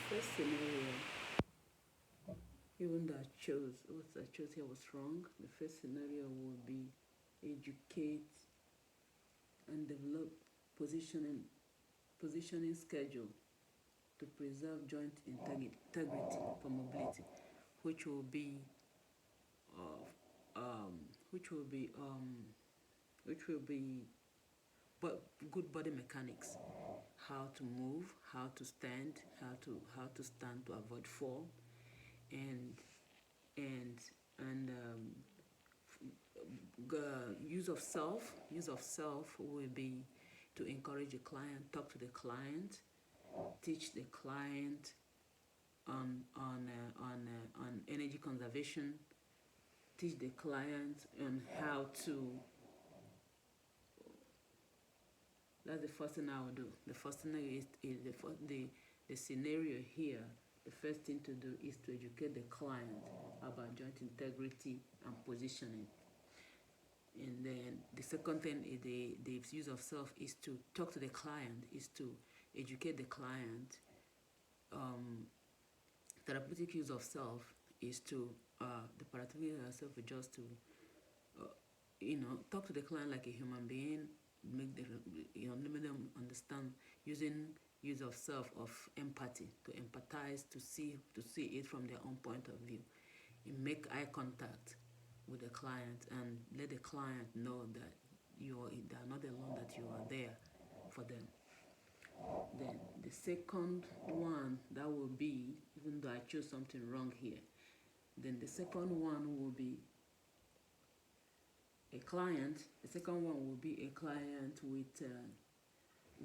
first scenario, even though what I chose here was wrong, the first scenario would be educate and develop positioning positioning schedule to preserve joint integrity for mobility, which will be uh, um, which will be which will be but good body mechanics, how to move, how to stand, how to stand to avoid fall, and and and use of self will be to encourage the client, talk to the client, teach the client on energy conservation, teach the client on how to. That's the first thing I will do. The first thing is the scenario here. The first thing to do is to educate the client about joint integrity and positioning. And then the second thing is the use of self is to talk to the client, is to educate the client. Therapeutic use of self is to the therapeutic use of self is just to talk to the client like a human being, make them understand using use of self of empathy to empathize to see it from their own point of view. You make eye contact with the client and let the client know that they are not alone, that you are there for them. Then the second one, that will be, even though I chose something wrong here, then the second one will be a client. The second one will be a client with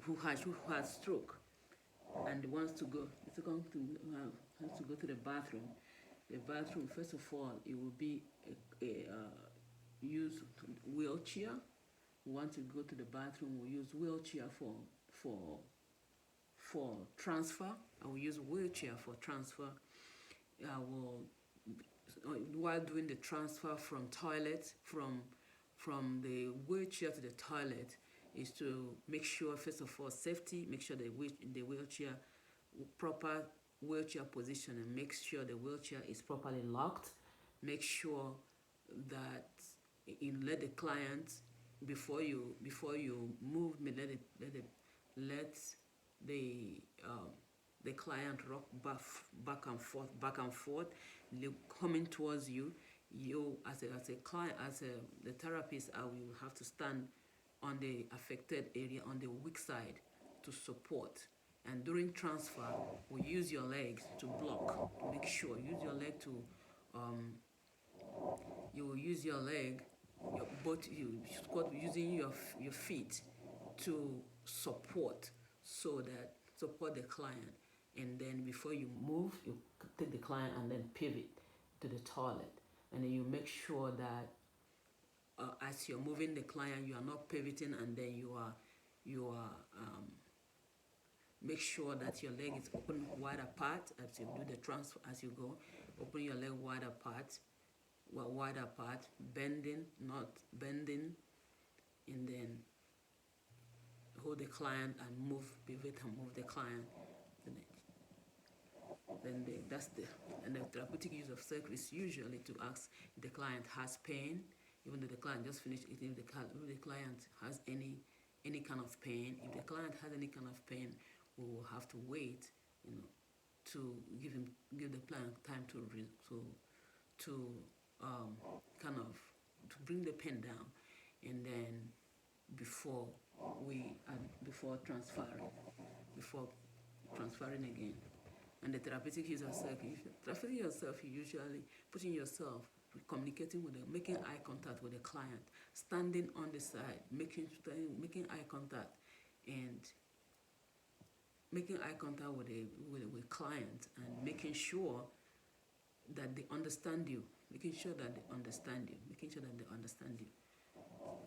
who has stroke and wants to go. The second to has to go to the bathroom. The bathroom, first of all, it will be a use wheelchair. We want to go to the bathroom. We use wheelchair for transfer. I will use wheelchair for transfer. I will, while doing the transfer from toilet, from the wheelchair to the toilet, is to make sure, first of all, safety, make sure the wheelchair, proper wheelchair position, and make sure the wheelchair is properly locked. Make sure that you let the client, before you move, let the client rock back and forth, coming towards you. You as a client, the therapist, I will have to stand on the affected area, on the weak side, to support. And during transfer, we use your legs to block, to make sure. Use your leg to you will use your leg, you squat using your feet to support, so that support the client. And then before you move, you take the client and then pivot to the toilet. And then you make sure that as you're moving the client, you are not pivoting, and then you are make sure that your leg is open wide apart as you do the transfer. As you go, open your leg wide apart, bending, not bending, and then hold the client and pivot and move the client. Then and the therapeutic use of self is usually to ask if the client has pain, even though the client just finished eating. If the client has any kind of pain, if the client has any kind of pain, we will have to wait, to give the client time to kind of to bring the pain down, and then before transferring again. And the therapeutic use of self, you usually putting yourself, communicating with them, making eye contact with the client, standing on the side, making eye contact, and making eye contact with the client, and making sure that they understand you, making sure that they understand you.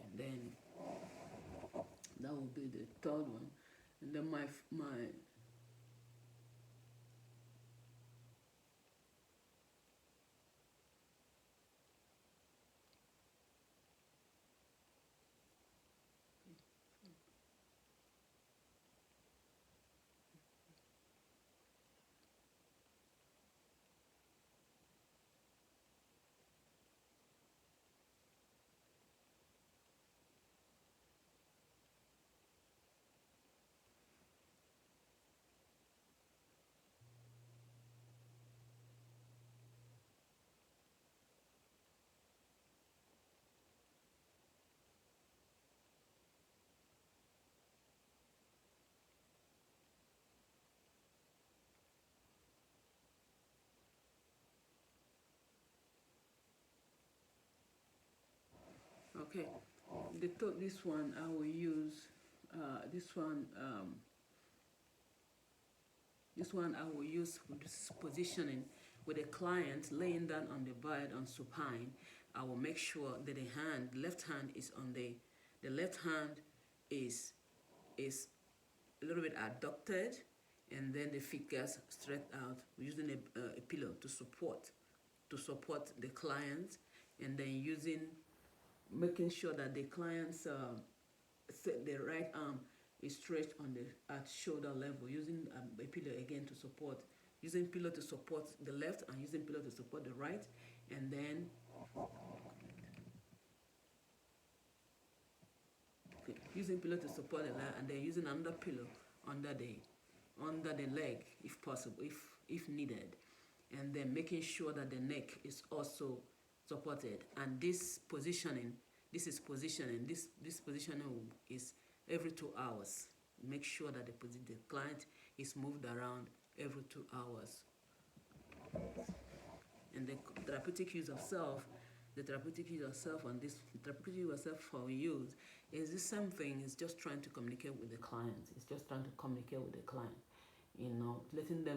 And then that will be the third one. And then my Okay, this one I will use. This one. This one I will use for this positioning with the client laying down on the bed on supine. I will make sure that the left hand is on the left hand is a little bit adducted, and then the feet gets straight out using a pillow to support the client, and then making sure that the client's the right arm is stretched on the at shoulder level, using a pillow again to support, using pillow to support the left and using pillow to support the right, and then using pillow to support the leg, and then using another pillow under the leg if possible, if needed, and then making sure that the neck is also supported. And this positioning is every 2 hours. Make sure that the client is moved around every 2 hours. And the therapeutic use of self and this therapeutic use of self for use is the same thing. It's just trying to communicate with the client. You know,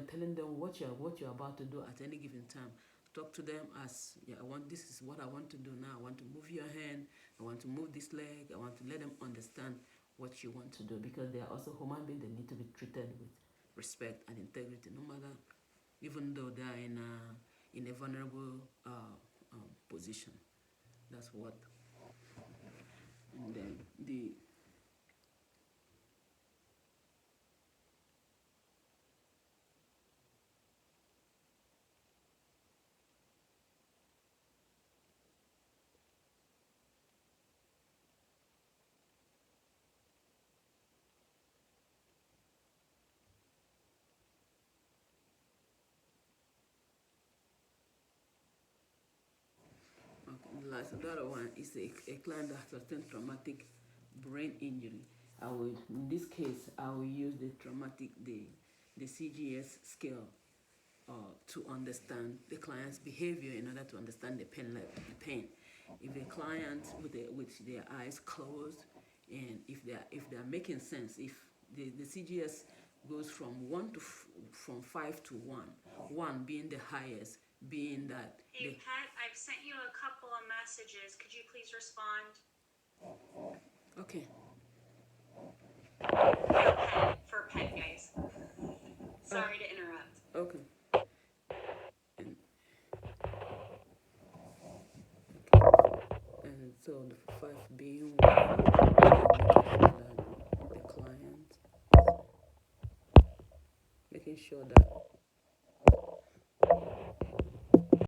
telling them what you're about to do at any given time. Talk to them as, yeah, this is what I want to do now. I want to move your hand. I want to move this leg. I want to let them understand what you want to do, because they are also human beings. They need to be treated with respect and integrity, no matter, even though they are in a vulnerable position. That's what. And then the other one is a client that sustained traumatic brain injury. In this case, I will use the CGS scale to understand the client's behavior in order to understand the pain level. If the client with their eyes closed, and if they are making sense, if the CGS goes from 5 to 1, 1 being the highest, being that. Hey Pet, I've sent you a couple of messages. Could you please respond? Okay. For Pet, guys. Sorry to interrupt. Okay. And so the 5 being 1, the client, making sure that